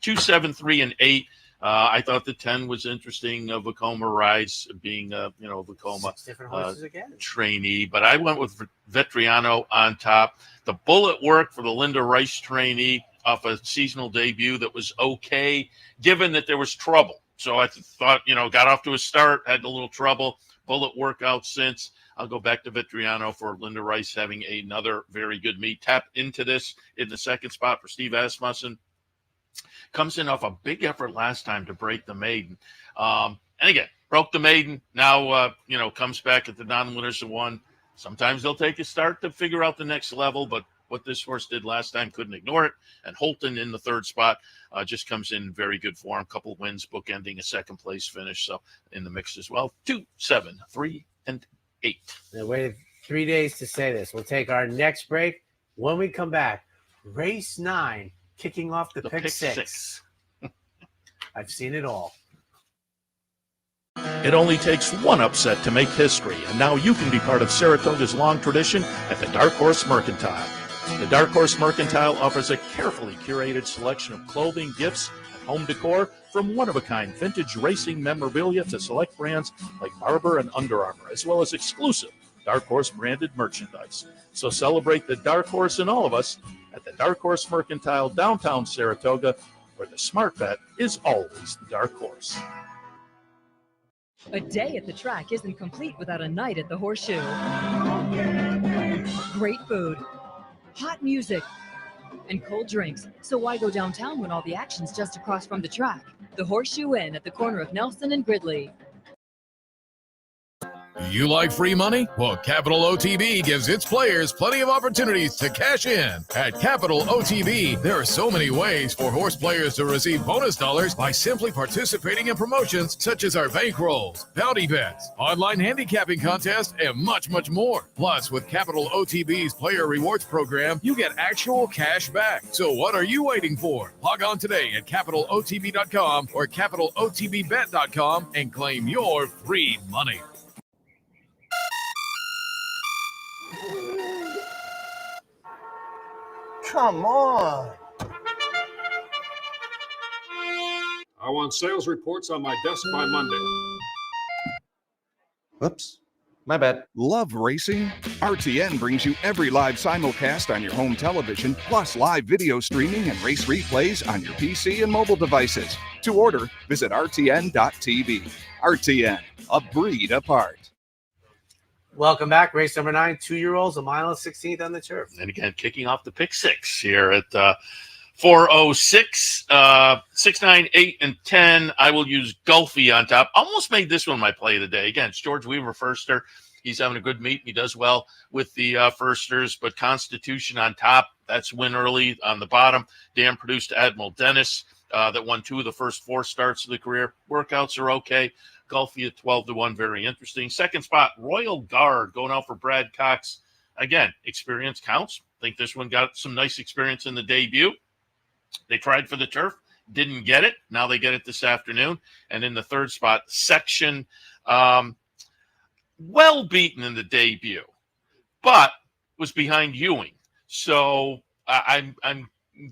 2, 7, 3, and 8. I thought the 10 was interesting. Vacoma rides being, Vacoma 6 different horses again. Trainee, but I went with Vetriano on top. The bullet work for the Linda Rice trainee off a seasonal debut that was okay, given that there was trouble. So I thought, got off to a start, had a little trouble. Bullet workout since. I'll go back to Vetriano for Linda Rice having another very good meet. Tap into this in the 2nd spot for Steve Asmussen. Comes in off a big effort last time to break the maiden. And again, broke the maiden. Now, comes back at the non-winners of 1. Sometimes they'll take a start to figure out the next level, but what this horse did last time, couldn't ignore it. And Holton in the 3rd spot just comes in very good form. Couple of wins, bookending a 2nd place finish. So in the mix as well. 2, 7, 3, and 8. I waited 3 days to say this. We'll take our next break. When we come back, race 9, kicking off the pick 6. I've seen it all. It only takes one upset to make history, and now you can be part of Saratoga's long tradition at the Dark Horse Mercantile. The Dark Horse Mercantile offers a carefully curated selection of clothing, gifts, and home decor, from one-of-a-kind vintage racing memorabilia to select brands like Barber and Under Armour, as well as exclusive Dark Horse branded merchandise. So celebrate the Dark Horse in all of us at the Dark Horse Mercantile, downtown Saratoga, where the smart bet is always the Dark Horse. A day at the track isn't complete without a night at the Horseshoe. Great food, hot music, and cold drinks. So why go downtown when all the action's just across from the track? The Horseshoe Inn at the corner of Nelson and Gridley. You like free money? Well, Capital OTB gives its players plenty of opportunities to cash in. At Capital OTB, there are so many ways for horse players to receive bonus dollars by simply participating in promotions such as our bankrolls, bounty bets, online handicapping contests, and much, much more. Plus, with Capital OTB's Player Rewards program, you get actual cash back. So what are you waiting for? Log on today at CapitalOTB.com or CapitalOTBBet.com and claim your free money. Come on. I want sales reports on my desk by Monday. Whoops, my bad. Love racing? RTN brings you every live simulcast on your home television, plus live video streaming and race replays on your PC and mobile devices. To order, visit rtn.tv. RTN, a breed apart. Welcome back. Race number 9, 2-year-olds, a mile and 16th on the turf. And again, kicking off the pick 6 here at 406, 6, 9, 8, and 10. I will use Gulfy on top. Almost made this one my play of the day. Again, it's George Weaver, firster. He's having a good meet. He does well with the firsters, but Constitution on top. That's win early on the bottom. Dan produced Admiral Dennis that won 2 of the first 4 starts of the career. Workouts are okay. Gulfy at 12-1, very interesting. Second spot, Royal Guard going out for Brad Cox. Again, experience counts. I think this one got some nice experience in the debut. They tried for the turf, didn't get it. Now they get it this afternoon. And in the third spot, Section, well beaten in the debut, but was behind Ewing. So I'm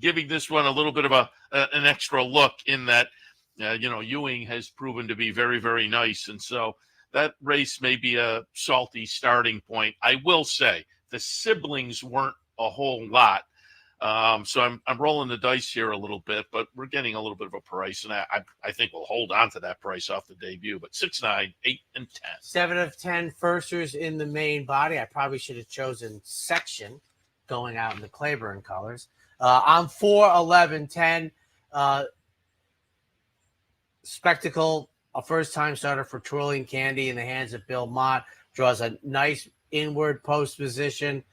giving this one a little bit of an extra look in that, Ewing has proven to be very, very nice. And so that race may be a salty starting point. I will say the siblings weren't a whole lot. So I'm rolling the dice here a little bit, but we're getting a little bit of a price. And I think we'll hold on to that price off the debut. But 6, 9, 8, and 10. 7 of 10 firsters in the main body. I probably should have chosen Section going out in the Claiborne colors. I'm 4, 11, 10. Spectacle, a first-time starter for Twirling Candy in the hands of Bill Mott. Draws a nice inward post position.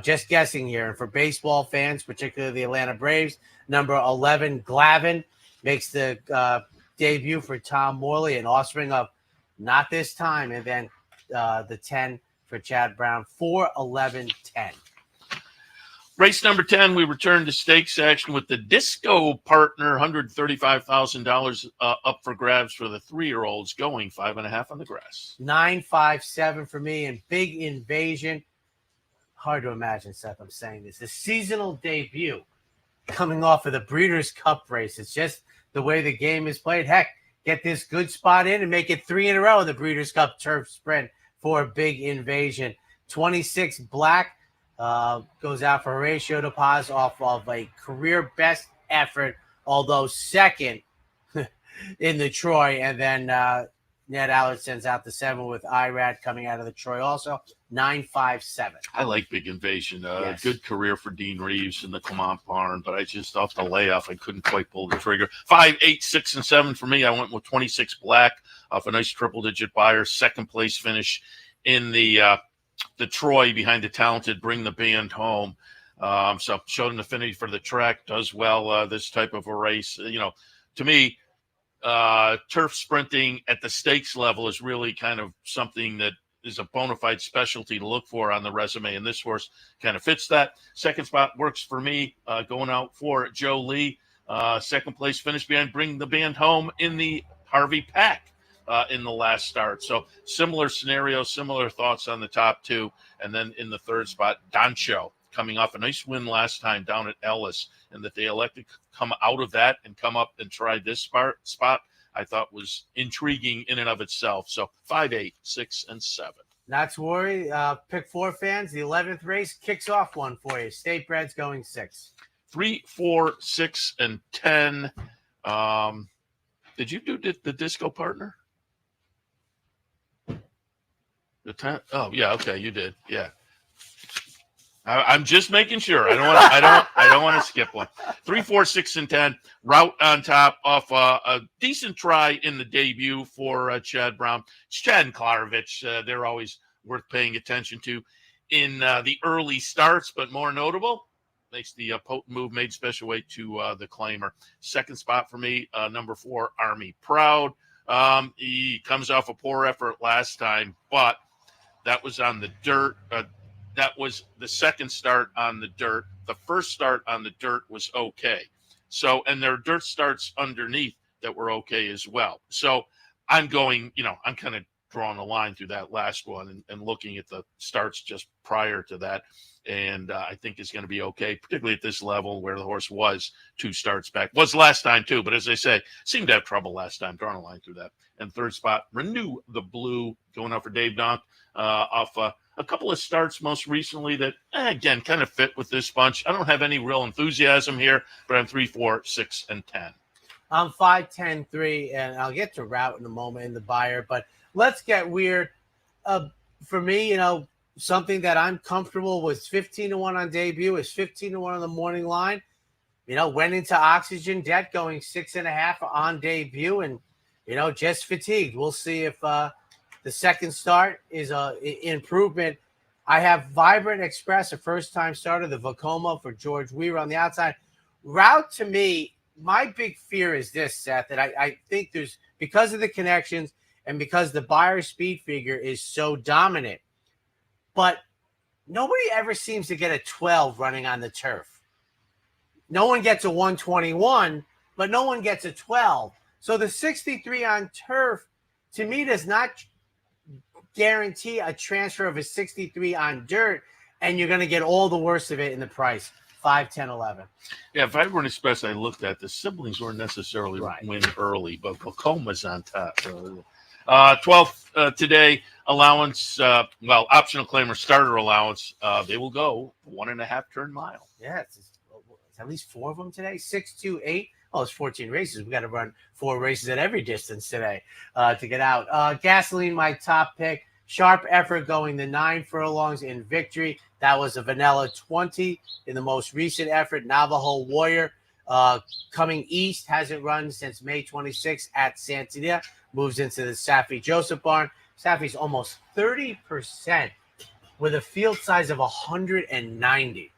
Just guessing here. And for baseball fans, particularly the Atlanta Braves, number 11, Glavine, makes the debut for Tom Morley, an offspring of Not This Time. And then the 10 for Chad Brown, 4, 11, 10. Race number 10, we return to stakes action with the Disco Partner, $135,000 up for grabs for the 3-year-olds, going 5.5 on the grass. 9, 5, 7 for me, and Big Invasion. Hard to imagine, Seth, I'm saying this. The seasonal debut coming off of the Breeders' Cup race. It's just the way the game is played. Heck, get this good spot in and make it 3 in a row in the Breeders' Cup Turf Sprint for Big Invasion. 26 Black. Goes out for Horatio DePaz off of a career best effort, although second in the Troy. And then Ned Allard sends out the 7 with Irad coming out of the Troy also. 9, 5, 7. I like Big Invasion. Yes. Good career for Dean Reeves in the Clement barn, but I just off the layoff, I couldn't quite pull the trigger. 5, 8, 6, and 7 for me. I went with 26 Black off a nice triple-digit buyer. Second place finish in the Troy behind the talented Bring the Band Home. So showed an affinity for the track, does well this type of a race. To me, turf sprinting at the stakes level is really kind of something that is a bona fide specialty to look for on the resume, and this horse kind of fits that. Second spot works for me, going out for Joe Lee. Second place finish behind Bring the Band Home in the Harvey Pack. In the last start. So similar scenario, similar thoughts on the top 2. And then in the third spot, Doncho coming off a nice win last time down at Ellis, and that they elected to come out of that and come up and try this spot, I thought was intriguing in and of itself. So 5, 8, 6, and 7. Not to worry. Pick 4 fans, the 11th race kicks off one for you. State Bred's going 6. 3, 4, 6, and 10. Did you do the Disco Partner? The 10? Oh, yeah, okay, you did. Yeah. I'm just making sure. I don't want to skip one. 3, 4, 6, and 10. Route on top off a decent try in the debut for Chad Brown. It's Chad and Klarovich. They're always worth paying attention to in the early starts, but more notable, makes the potent move, made special weight to the claimer. Second spot for me, number 4, Army Proud. He comes off a poor effort last time, but that was on the dirt. That was the second start on the dirt. The first start on the dirt was okay. So, and there are dirt starts underneath that were okay as well. So I'm going, I'm kind of drawing a line through that last one and looking at the starts just prior to that. And I think it's going to be okay, particularly at this level where the horse was 2 starts back. Was last time too, but as I say, seemed to have trouble last time, drawing a line through that. And third spot, Renew the Blue, going out for Dave Donk off a couple of starts most recently that, again, kind of fit with this bunch. I don't have any real enthusiasm here, but I'm 3, 4, 6, and 10. I'm 5, 10, 3, and I'll get to route in a moment in the buyer, but let's get weird. For me, something that I'm comfortable with, 15-1 on debut, is 15-1 on the morning line. Went into oxygen debt going 6.5 on debut, and just fatigued. We'll see if the second start is a improvement. I have Vibrant Express, a first-time starter, the Vacoma for George Weir on the outside. Route, to me, my big fear is this, Seth, that I think there's, because of the connections and because the buyer speed figure is so dominant, but nobody ever seems to get a 12 running on the turf. No one gets a 121, but no one gets a 12. So the 63 on turf, to me, does not guarantee a transfer of a 63 on dirt, and you're going to get all the worst of it in the price. 5, 10, 11. Yeah, Vibrant Express, I looked at, the siblings weren't necessarily win early, but Vacoma's on top. 12 today, allowance, optional claimer starter allowance, they will go 1.5 turn mile. Yeah, it's at least 4 of them today. 6, 2, 8. Oh, it's 14 races. We got to run 4 races at every distance today to get out. Gasoline, my top pick. Sharp Effort going the 9 furlongs in victory. That was a vanilla 20 in the most recent effort. Navajo Warrior coming east, hasn't run since May 26th at Santina. Moves into the Safi Joseph barn. Safi's almost 30% with a field size of 190.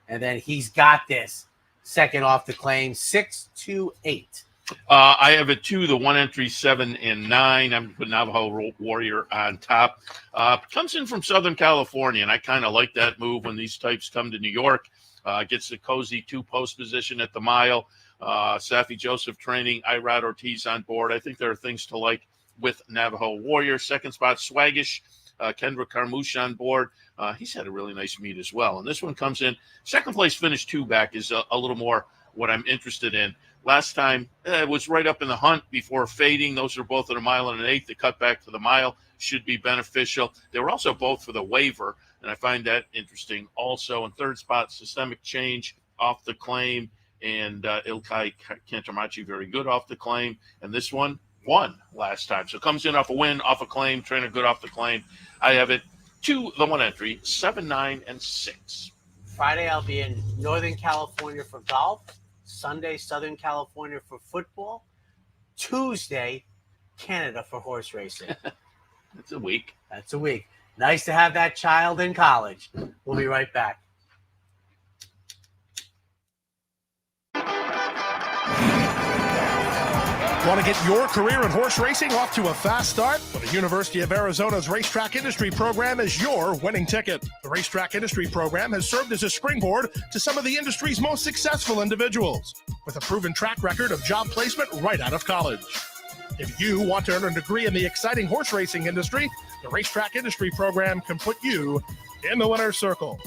And then he's got this second off the claim, 6, 2, 8. I have it 2, the 1 entry, 7 and 9. I'm putting Navajo Warrior on top. Comes in from Southern California, and I kind of like that move when these types come to New York. Gets the cozy 2-post position at the mile. Safi Joseph training, Irad Ortiz on board. I think there are things to like with Navajo Warrior. Second spot, Swaggish. Kendra Carmouche on board. He's had a really nice meet as well. And this one comes in. Second place finish 2 back is a little more what I'm interested in. Last time, it was right up in the hunt before fading. Those are both at 1 mile and an 1/8. The cut back to the mile should be beneficial. They were also both for the waiver, and I find that interesting. Also, in third spot, Systemic Change off the claim, and Ilkay Kantarmachi very good off the claim. And this one won last time. So comes in off a win, off a claim, trainer good off the claim. I have it 2, the 1 entry, 7, 9, and 6. Friday, I'll be in Northern California for golf. Sunday, Southern California for football. Tuesday, Canada for horse racing. That's a week. That's a week. Nice to have that child in college. We'll be right back. Want to get your career in horse racing off to a fast start? Well, the University of Arizona's Racetrack Industry Program is your winning ticket. The Racetrack Industry Program has served as a springboard to some of the industry's most successful individuals, with a proven track record of job placement right out of college. If you want to earn a degree in the exciting horse racing industry, the Racetrack Industry Program can put you in the winner's circle.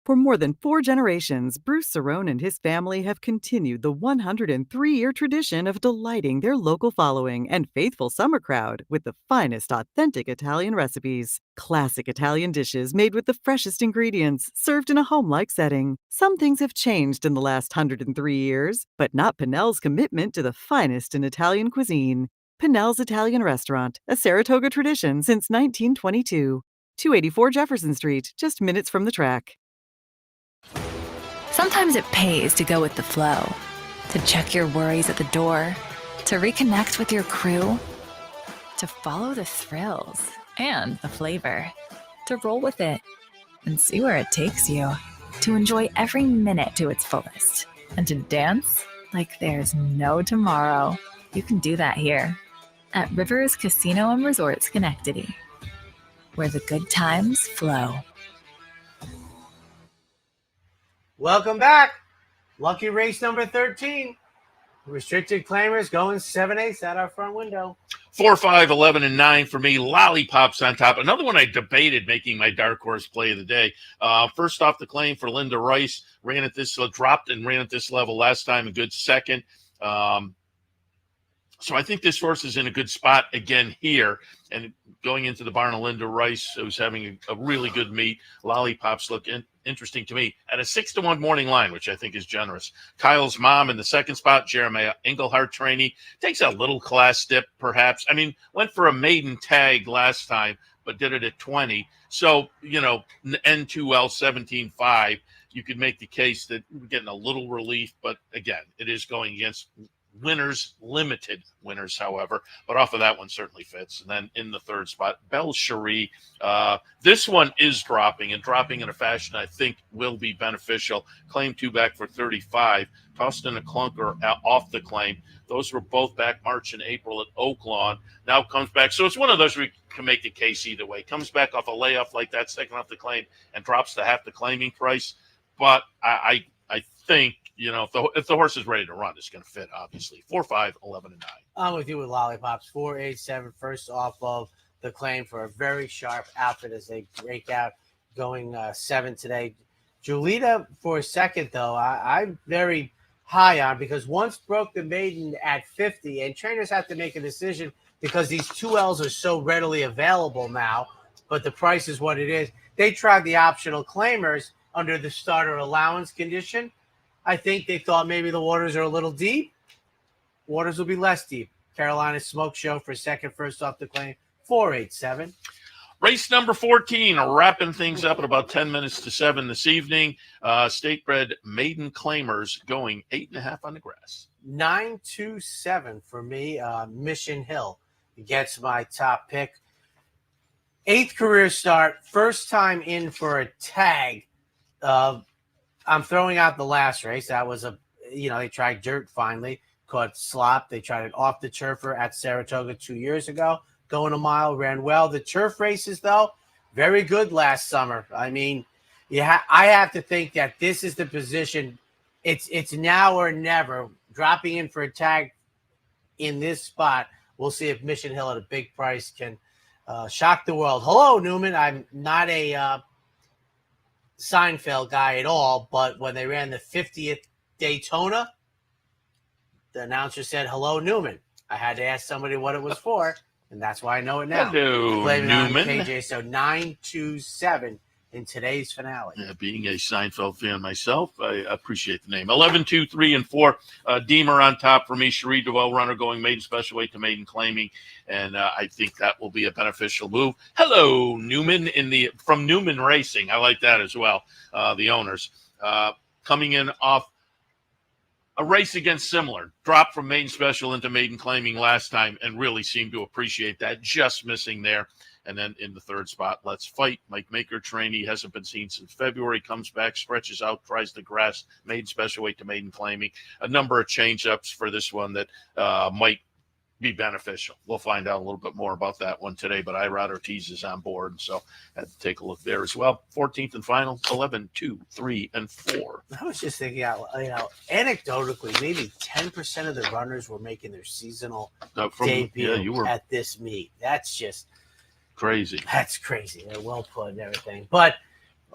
For more than 4 generations, Bruce Cerrone and his family have continued the 103-year tradition of delighting their local following and faithful summer crowd with the finest authentic Italian recipes. Classic Italian dishes made with the freshest ingredients, served in a home-like setting. Some things have changed in the last 103 years, but not Pinnell's commitment to the finest in Italian cuisine. Pinnell's Italian Restaurant, a Saratoga tradition since 1922. 284 Jefferson Street, just minutes from the track. Sometimes it pays to go with the flow, to check your worries at the door, to reconnect with your crew, to follow the thrills and the flavor, to roll with it and see where it takes you, to enjoy every minute to its fullest, and to dance like there's no tomorrow. You can do that here at Rivers Casino and Resort Schenectady, where the good times flow. Welcome back. Lucky race number 13. Restricted claimers going 7/8 out our front window. 4, 5, 11, and 9 for me. Lollipops on top. Another one I debated making my dark horse play of the day. First off the claim for Linda Rice. Ran at this, dropped and ran at this level last time. A good second. So I think this horse is in a good spot again here. And going into the barn of Linda Rice, who's having a really good meet. Lollipops look interesting to me at a 6-1 morning line, which I think is generous. Kyle's mom in the second spot, Jeremiah Engelhardt trainee, takes a little class dip, perhaps. I mean, went for a maiden tag last time, but did it at 20. So, N2L 17.5, you could make the case that we're getting a little relief, but again, it is going against winners, limited winners, however, but off of that one certainly fits. And then in the third spot, Belle Cherie. This one is dropping in a fashion I think will be beneficial. Claim 2 back for 35. Tossed in a clunker off the claim. Those were both back March and April at Oaklawn. Now comes back. So it's one of those we can make the case either way. Comes back off a layoff like that, second off the claim, and drops to half the claiming price. But I think, if the horse is ready to run, it's going to fit, obviously. 4, 5, 11, and 9. I'm with you with Lollipops. 4, 8, 7, first off of the claim for a very sharp outfit as they break out, going 7 today. Julita for a second, though, I'm very high on, because once broke the maiden at 50, and trainers have to make a decision because these 2Ls are so readily available now, but the price is what it is. They tried the optional claimers under the starter allowance condition. I think they thought maybe the waters are a little deep. Waters will be less deep. Carolina Smoke Show for second, first off the claim, 4, 8, 7. Race number 14, wrapping things up at about 10 minutes to 7 this evening. State-bred maiden claimers going 8.5 on the grass. 9-2-7 for me. Mission Hill gets my top pick. 8th career start, first time in for a tag. I'm throwing out the last race. That was they tried dirt finally, caught slop. They tried it off the turfer at Saratoga 2 years ago. Going a mile, ran well. The turf races, though, very good last summer. I mean, I have to think that this is the position. It's now or never. Dropping in for a tag in this spot. We'll see if Mission Hill at a big price can shock the world. Hello, Newman. I'm not a Seinfeld guy at all, but when they ran the 50th Daytona, the announcer said, "Hello, Newman." I had to ask somebody what it was for, and that's why I know it now. Hello, Newman. KJ, so 9-2-7 in today's finale. Yeah, being a Seinfeld fan myself, I appreciate the name. 11, 2, 3, and 4. Deemer on top for me. Cherie Duell runner going maiden special weight to maiden claiming, and I think that will be a beneficial move. Hello, Newman from Newman Racing. I like that as well. The owners coming in off a race against similar, dropped from maiden special into maiden claiming last time, and really seemed to appreciate that. Just missing there. And then in the third spot, Let's Fight. Mike Maker trainee, hasn't been seen since February, comes back, stretches out, tries the grass, maiden special weight to maiden claiming. A number of change-ups for this one that might be beneficial. We'll find out a little bit more about that one today, but Irod Ortiz is on board, so I have to take a look there as well. 14th and final, 11, 2, 3, and 4. I was just thinking, anecdotally, maybe 10% of the runners were making their seasonal debut at this meet. That's just crazy. That's crazy. They're well put and everything. But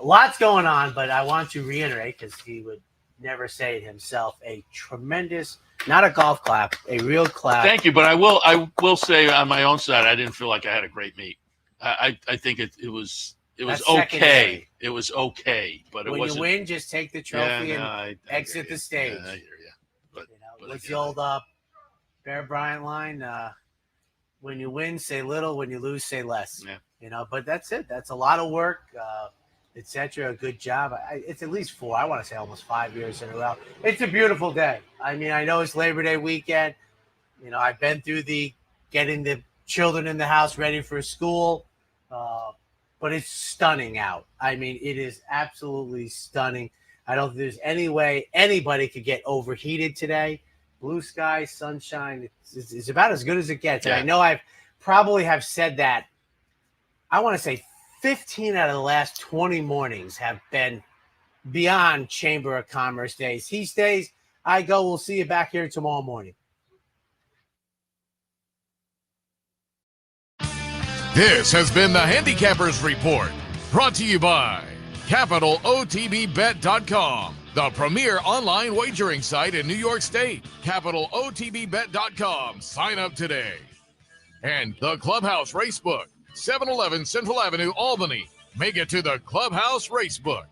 lots going on, but I want to reiterate, because he would never say it himself, a tremendous, not a golf clap, a real clap. Thank you, but I will say on my own side, I didn't feel like I had a great meet. I think it was okay. It was okay, but when wasn't. When you win, just take the trophy and exit the stage. Yeah, I hear you. But with the old Bear Bryant line, when you win, say little. When you lose, say less. Yeah. You know, but that's it. That's a lot of work, etc. A good job. It's at least 4. I want to say almost 5 years in a row. It's a beautiful day. I mean, I know it's Labor Day weekend. You know, I've been through the getting the children in the house ready for school, but it's stunning out. I mean, it is absolutely stunning. I don't think there's any way anybody could get overheated today. Blue sky, sunshine, it's about as good as it gets. Yeah. And I know I've probably have said that, I want to say 15 out of the last 20 mornings have been beyond Chamber of Commerce days. He stays, I go. We'll see you back here tomorrow morning. This has been the Handicappers Report, brought to you by CapitalOTBBet.com, the premier online wagering site in New York State. CapitalOTBBet.com. Sign up today. And the Clubhouse Racebook, 711 Central Avenue, Albany. Make it to the Clubhouse Racebook.